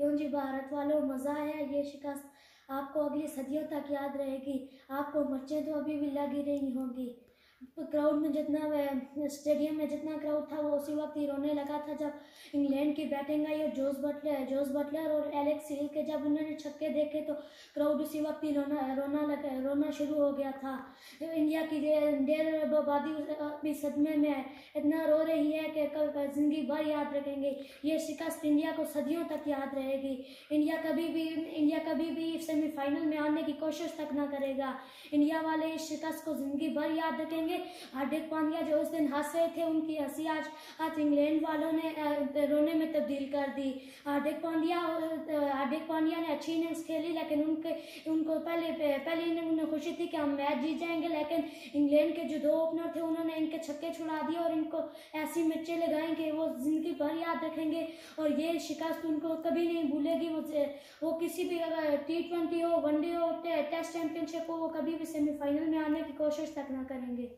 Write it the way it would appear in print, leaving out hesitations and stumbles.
क्यों जी भारत वालों, मज़ा आया ये शिकस्त आपको अगली सदियों तक याद रहेगी। आपको मिर्चें तो अभी भी लगी रही होंगी। क्राउड में जितना स्टेडियम में जितना क्राउड था वो उसी वक्त ही रोने लगा था जब इंग्लैंड की बैटिंग आई और जोस बटलर और एलेक्स हिल के जब उन्होंने छक्के देखे तो क्राउड उसी वक्त ही रोना शुरू हो गया था। इंडिया की डेढ़ आबादी अभी सदमे में है, इतना रो रही है कि जिंदगी भर याद रखेंगे। ये शिकस्त इंडिया को सदियों तक याद रहेगी। इंडिया कभी भी सेमीफाइनल में आने की कोशिश तक ना करेगा। इंडिया वाले इस शिकस्त को जिंदगी भर याद रखेंगे। हार्दिक पांड्या जो उस दिन हंस रहे थे, उनकी हंसी आज इंग्लैंड वालों ने रोने में तब्दील कर दी। हार्दिक पांड्या ने अच्छी इनिंग्स खेली, लेकिन उनको पहले इनिंग में खुशी थी कि हम मैच जीत जाएंगे, लेकिन इंग्लैंड के जो दो ओपनर थे उन्होंने इनके छक्के छुड़ा दिए और इनको ऐसी मिर्चें लगाई कि वो जिंदगी भर याद रखेंगे और ये शिकस्त उनको कभी नहीं भूलेगी। वो किसी भी अगर T20 हो, वनडे हो, टेस्ट चैंपियनशिप हो, वो कभी भी सेमीफाइनल में आने की कोशिश तक ना करेंगे।